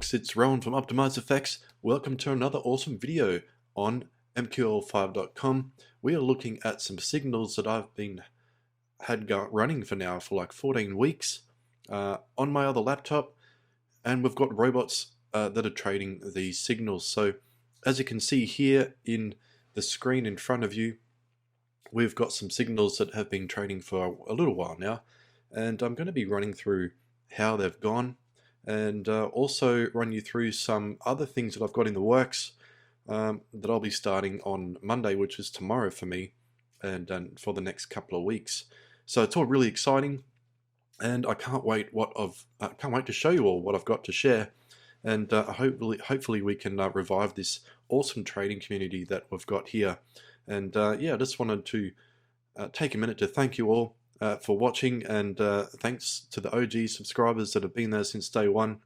folks, it's Rowan from Optimize Effects. Welcome to another awesome video on MQL5.com. We are looking at some signals that I've been running for now for like 14 weeks on my other laptop, and we've got robots that are trading these signals. So as you can see here in the screen in front of you, we've got some signals that have been trading for a little while now, and I'm going to be running through how they've gone, and also run you through some other things that I've got in the works that I'll be starting on Monday, which is tomorrow for me, and for the next couple of weeks. So it's all really exciting, and I can't wait to show you all what I've got to share, and hopefully we can revive this awesome trading community that we've got here. And yeah, I just wanted to take a minute to thank you all for watching, and thanks to the OG subscribers that have been there since day one.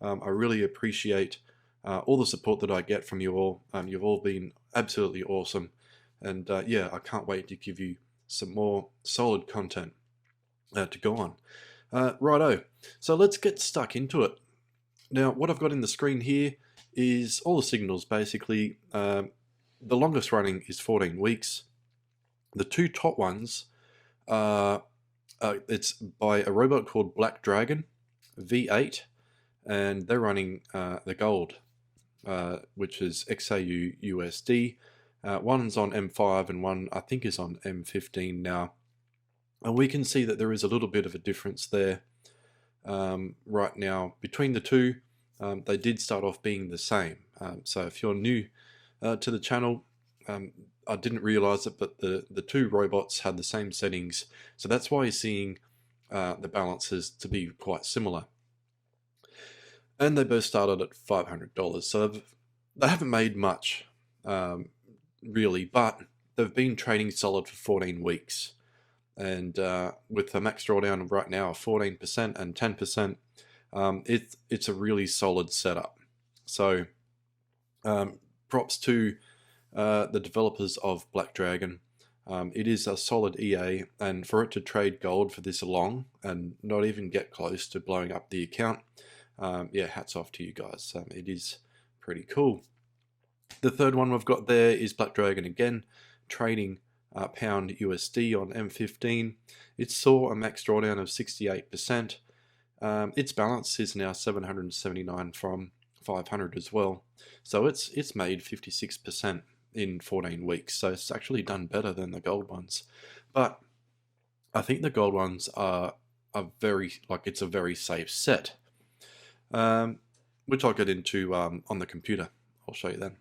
I really appreciate all the support that I get from you all. You've all been absolutely awesome, and yeah, I can't wait to give you some more solid content to go on. Righto, so let's get stuck into it. Now, what I've got in the screen here is all the signals basically. The longest running is 14 weeks. The two top ones it's by a robot called Black Dragon V8, and they're running the gold, which is XAU USD. One's on M5 and one I think is on M15 now, and we can see that there is a little bit of a difference there right now between the two. They did start off being the same, so if you're new to the channel, I didn't realize it, but the two robots had the same settings, so that's why you're seeing the balances to be quite similar. And they both started at $500, so they haven't made much really, but they've been trading solid for 14 weeks, and with the max drawdown right now of 14% and 10%, it's a really solid setup. So props to the developers of Black Dragon. It is a solid EA, and for it to trade gold for this long and not even get close to blowing up the account, yeah, hats off to you guys. It is pretty cool. The third one we've got there is Black Dragon again, trading pound USD on M15. It saw a max drawdown of 68%. Its balance is now 779 from 500 as well, so it's made 56% in 14 weeks, so it's actually done better than the gold ones. But I think the gold ones are it's a very safe set, which I'll get into on the computer. I'll show you then.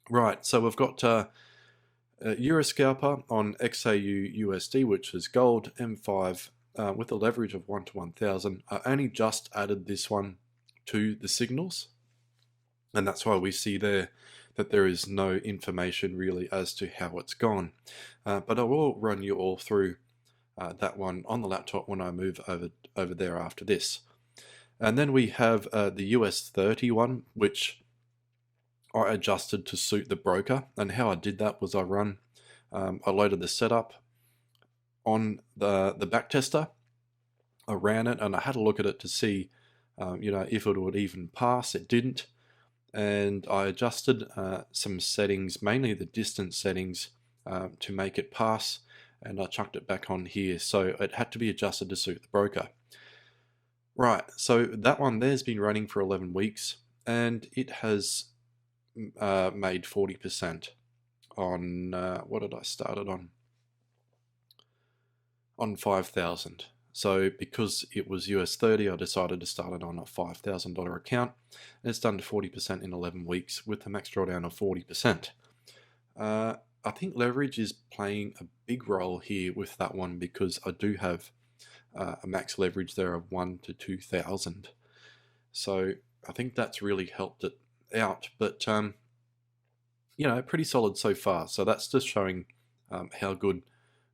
Right, so we've got Euroscalper on XAU USD, which is gold, M5 with a leverage of 1 to 1000. I only just added this one to the signals, and that's why we see there that there is no information really as to how it's gone, but I will run you all through that one on the laptop when I move over there after this. And then we have the US 30 one, which I adjusted to suit the broker, and how I did that was I loaded the setup on the backtester. I ran it and I had a look at it to see if it would even pass. It didn't, and I adjusted some settings, mainly the distance settings, to make it pass, and I chucked it back on here, so it had to be adjusted to suit the broker. Right, so that one there's been running for 11 weeks, and it has made 40% on what did I start it on? On 5,000. So because it was US 30, I decided to start it on a $5,000 account, and it's done to 40% in 11 weeks with a max drawdown of 40%. I think leverage is playing a big role here with that one, because I do have a max leverage there of 1 to 2,000. So I think that's really helped it out, but pretty solid so far. So that's just showing how good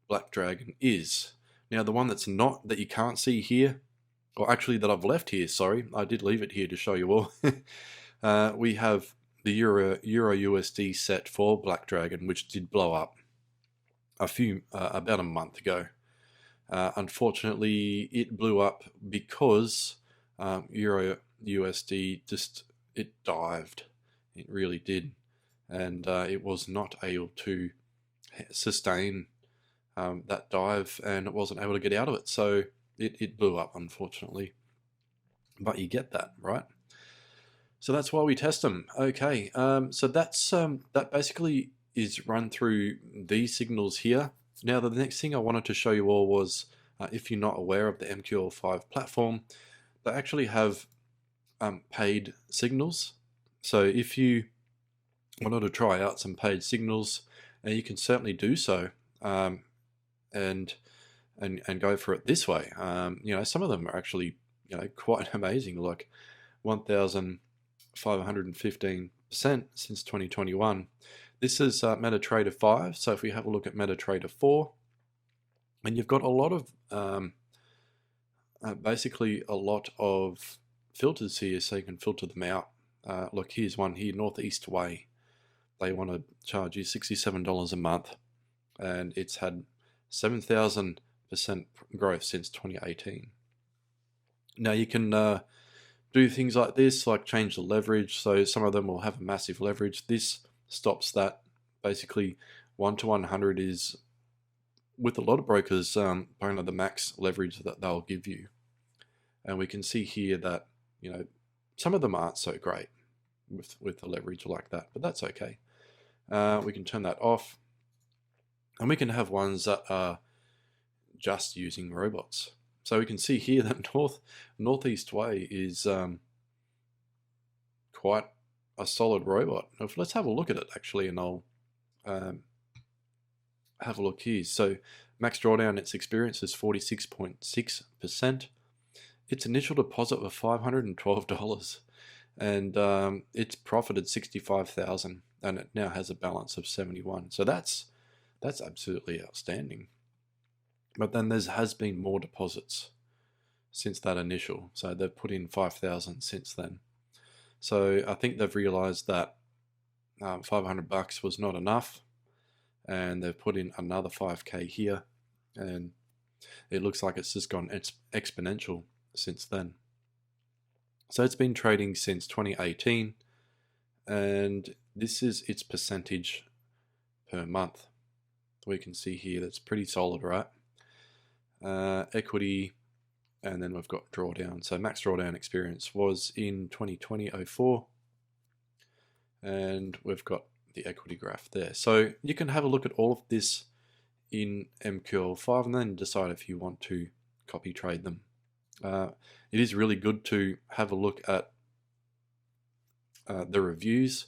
Black Dragon is. Now the one that's not, that you can't see here, or actually that I've left here, sorry, I did leave it here to show you all. We have the Euro USD set for Black Dragon, which did blow up about a month ago. Unfortunately, it blew up because Euro USD just, it dived. It really did. And it was not able to sustain that dive, and it wasn't able to get out of it. So it blew up, unfortunately. But you get that, right? So that's why we test them. Okay, so that's that basically is run through these signals here. Now the next thing I wanted to show you all was, if you're not aware of the MQL5 platform, they actually have paid signals. So if you wanted to try out some paid signals, you can certainly do so, and go for it this way. You know, some of them are actually, you know, quite amazing, like 1,515% since 2021. This is MetaTrader 5. So if we have a look at MetaTrader 4, and you've got a lot of basically a lot of filters here, so you can filter them out. Look, here's one here, Northeast Way. They want to charge you $67 a month, and it's had 7,000% growth since 2018. Now you can do things like this, like change the leverage. So some of them will have a massive leverage. This stops that. Basically, 1 to 100 is, with a lot of brokers, kind of the max leverage that they'll give you. And we can see here that, you know, some of them aren't so great with the leverage like that, but that's okay. We can turn that off, and we can have ones that are just using robots. So we can see here that Northeast Way is quite a solid robot. Let's have a look at it actually, and I'll have a look here. So max drawdown, its experience is 46.6%. Its initial deposit was $512, and it's profited $65,000, and it now has a balance of 71. So that's absolutely outstanding. But then there has been more deposits since that initial. So they've put in 5,000 since then. So I think they've realized that $500 was not enough, and they've put in another 5K here, and it looks like it's just gone exponential since then. So it's been trading since 2018, and this is its percentage per month. We can see here that's pretty solid, right? Equity, and then we've got drawdown. So max drawdown experience was in 2020-04, and we've got the equity graph there. So you can have a look at all of this in MQL5 and then decide if you want to copy trade them. It is really good to have a look at the reviews.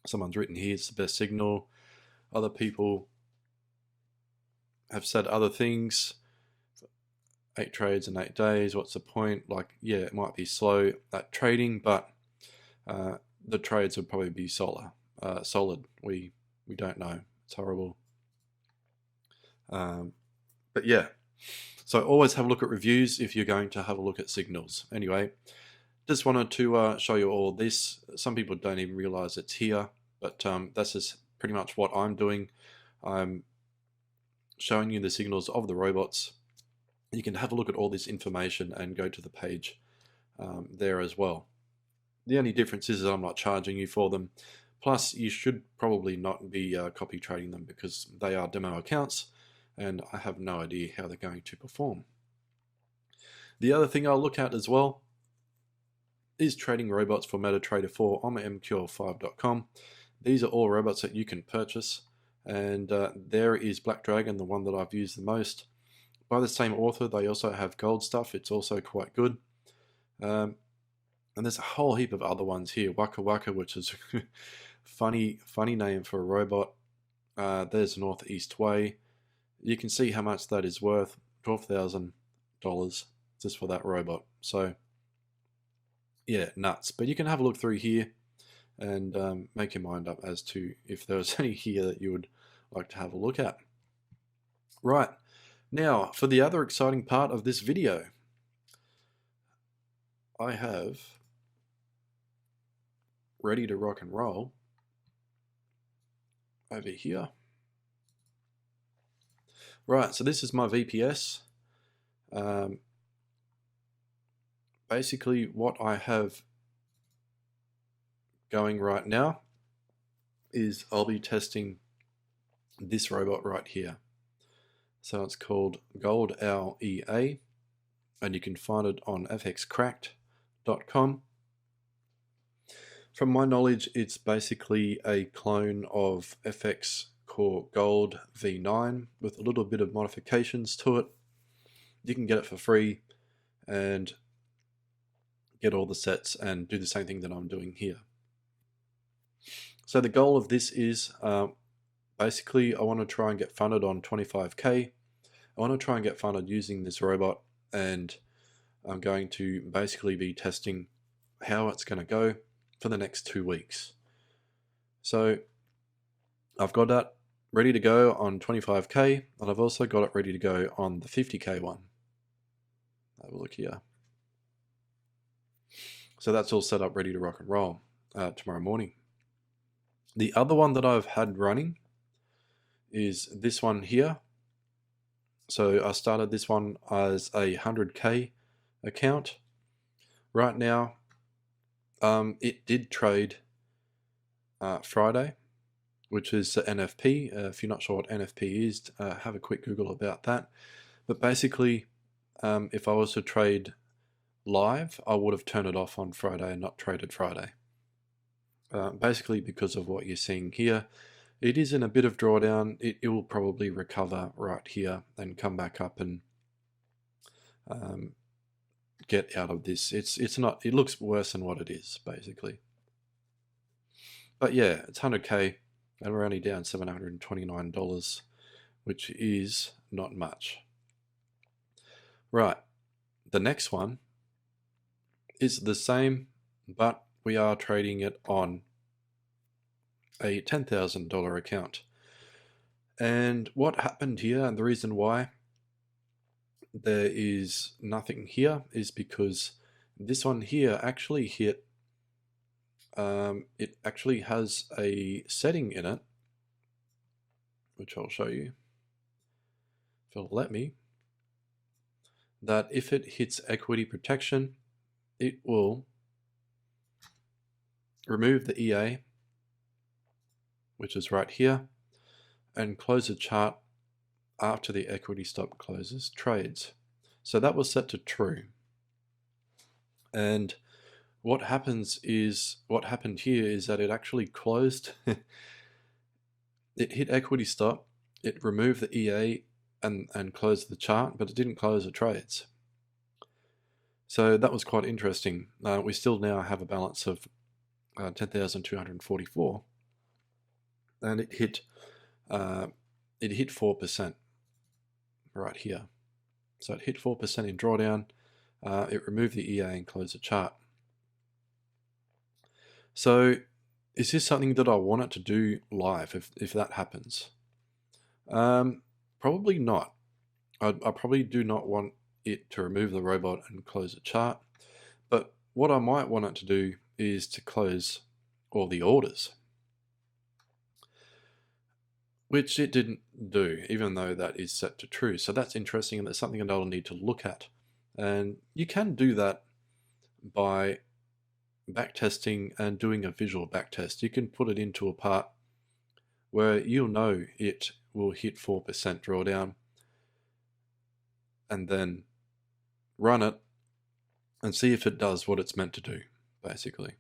Someone's written here, it's the best signal. Other people have said other things. 8 trades in 8 days, what's the point? Like, yeah, it might be slow at trading, but the trades would probably be solid. We don't know. It's horrible. But yeah, so always have a look at reviews if you're going to have a look at signals. Anyway, just wanted to show you all this. Some people don't even realize it's here, but that's just pretty much what I'm doing. I'm showing you the signals of the robots. You can have a look at all this information and go to the page there as well. The only difference is that I'm not charging you for them. Plus, you should probably not be copy trading them because they are demo accounts and I have no idea how they're going to perform. The other thing I'll look at as well is trading robots for MetaTrader 4 on MQL5.com. These are all robots that you can purchase, and there is Black Dragon, the one that I've used the most. By the same author, they also have gold stuff. It's also quite good. And there's a whole heap of other ones here. Waka Waka, which is funny name for a robot. There's Northeast Way. You can see how much that is worth, $12,000 just for that robot. So yeah, nuts. But you can have a look through here and make your mind up as to if there was any here that you would like to have a look at. Right, now for the other exciting part of this video, I have ready to rock and roll over here. Right, so this is my VPS. basically what I have going right now is I'll be testing this robot right here. So it's called Gold Owl EA, and you can find it on fxcracked.com. From my knowledge, it's basically a clone of FX Core Gold V9 with a little bit of modifications to it. You can get it for free and get all the sets and do the same thing that I'm doing here. So the goal of this is basically I want to try and get funded on 25k. I want to try and get funded using this robot, and I'm going to basically be testing how it's going to go for the next 2 weeks. So I've got that ready to go on 25k, and I've also got it ready to go on the 50k one. Have a look here. So that's all set up ready to rock and roll tomorrow morning. The other one that I've had running is this one here. So I started this one as a 100k account. Right now, it did trade Friday, which is NFP. If you're not sure what NFP is, have a quick Google about that. But basically, if I was to trade live, I would have turned it off on Friday and not traded Friday. Basically because of what you're seeing here. It is in a bit of drawdown. It will probably recover right here and come back up and get out of this. It's not. It looks worse than what it is, basically. But yeah, it's 100k, and we're only down $729, which is not much. Right, the next one is the same, but we are trading it on a $10,000 account. And what happened here, and the reason why there is nothing here, is because this one here actually hit, it actually has a setting in it, which I'll show you, if it'll let me, that if it hits equity protection, it will remove the EA, which is right here, and close the chart after the equity stop closes trades. So that was set to true. And what happened here is that it actually closed, it hit equity stop, it removed the EA and closed the chart, but it didn't close the trades. So that was quite interesting. We still now have a balance of 10,244, and it hit 4% right here. So it hit 4% in drawdown. It removed the EA and closed the chart. So is this something that I want it to do live if that happens? Probably not. I probably do not want it to remove the robot and close the chart. But what I might want it to do is to close all the orders, which it didn't do, even though that is set to true. So that's interesting, and that's something that I'll need to look at. And you can do that by backtesting and doing a visual backtest. You can put it into a part where you'll know it will hit 4% drawdown, and then run it and see if it does what it's meant to do, basically.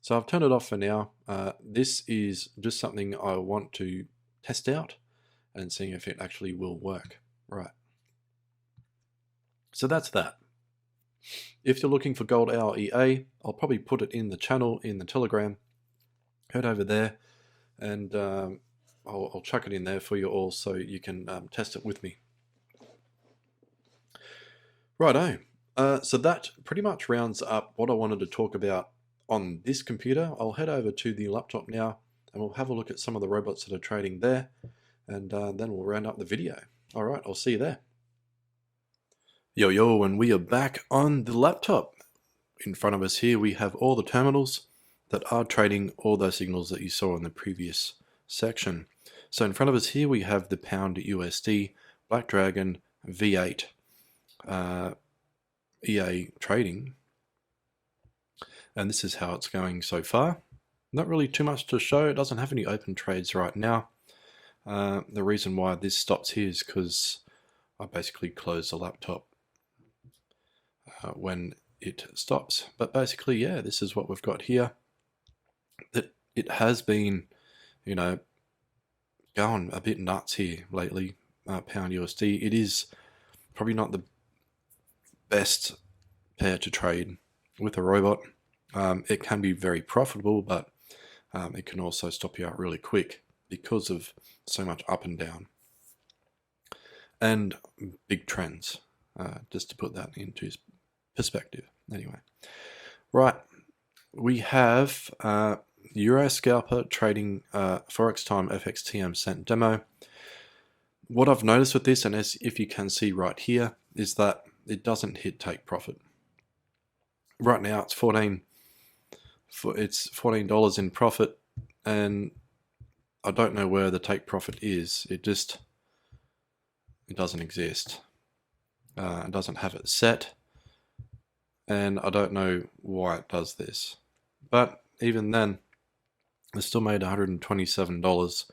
So I've turned it off for now. This is just something I want to test out and seeing if it actually will work. Right. So that's that. If you're looking for Gold Hour EA, I'll probably put it in the channel in the Telegram. Head over there, and I'll chuck it in there for you all so you can test it with me. Righto. So that pretty much rounds up what I wanted to talk about on this computer. I'll head over to the laptop now, and we'll have a look at some of the robots that are trading there, and then we'll round up the video. All right, I'll see you there. Yo, and we are back on the laptop. In front of us here, we have all the terminals that are trading all those signals that you saw in the previous section. So in front of us here, we have the Pound USD, Black Dragon, V8, EA trading, and this is how it's going so far. Not really too much to show. It doesn't have any open trades right now. The reason why this stops here is because I basically close the laptop when it stops. But basically, yeah, this is what we've got here. That it has been, you know, going a bit nuts here lately. Pound USD. It is probably not the best pair to trade with a robot. It can be very profitable, but it can also stop you out really quick because of so much up and down and big trends, just to put that into perspective. Anyway, right, we have Euro Scalper trading Forex Time FXTM cent demo. What I've noticed with this, and as if you can see right here, is that it doesn't hit take profit. Right now it's $14 in profit, and I don't know where the take profit is. It doesn't exist. It doesn't have it set, and I don't know why it does this. But even then, it still made $127.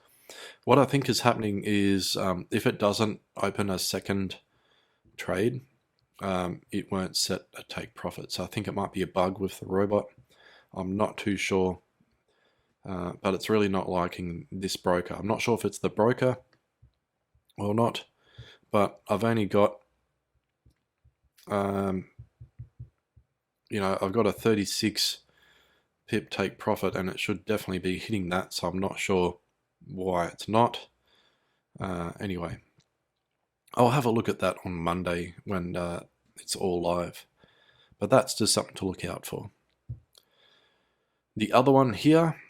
What I think is happening is if it doesn't open a second trade, it won't set a take profit. So I think it might be a bug with the robot. I'm not too sure, but it's really not liking this broker. I'm not sure if it's the broker or not, but I've only got, I've got a 36 pip take profit, and it should definitely be hitting that. So I'm not sure why it's not. Anyway, I'll have a look at that on Monday when it's all live, but that's just something to look out for. The other one here,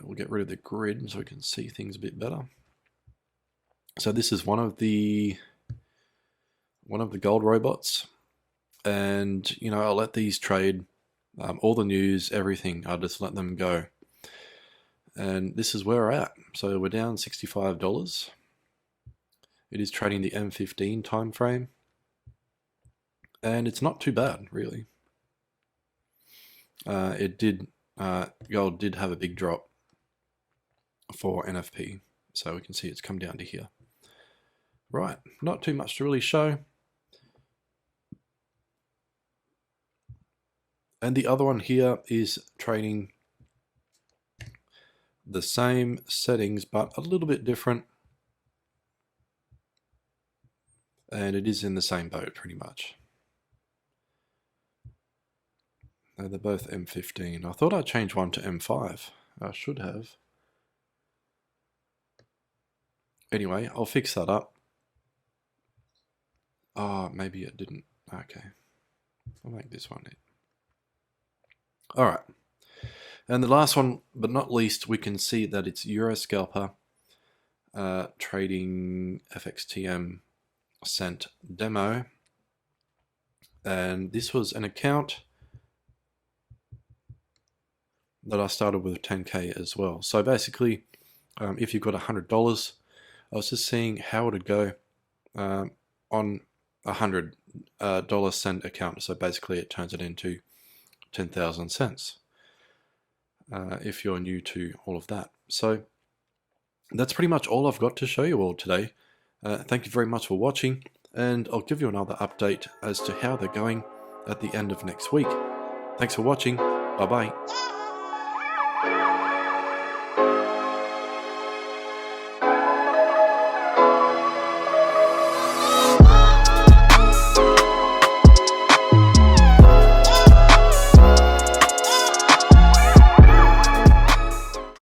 we'll get rid of the grid so we can see things a bit better. So this is one of the gold robots, and I'll let these trade all the news, everything. I'll just let them go. And this is where we're at. So we're down $65. It is trading the M15 time frame, and it's not too bad, really. Gold did have a big drop for NFP, so we can see it's come down to here. Right, not too much to really show. And the other one here is trading the same settings, but a little bit different. And it is in the same boat, pretty much. They're both M15. I thought I'd change one to M5. I should have. Anyway, I'll fix that up. Maybe it didn't. Okay. I'll make this one it. Alright. And the last one, but not least, we can see that it's Euro Scalper trading FXTM cent demo. And this was an account that I started with 10K as well. So basically, if you've got $100, I was just seeing how it would go on $100 cent account. So basically it turns it into 10,000 cents if you're new to all of that. So that's pretty much all I've got to show you all today. Thank you very much for watching, and I'll give you another update as to how they're going at the end of next week. Thanks for watching. Bye-bye.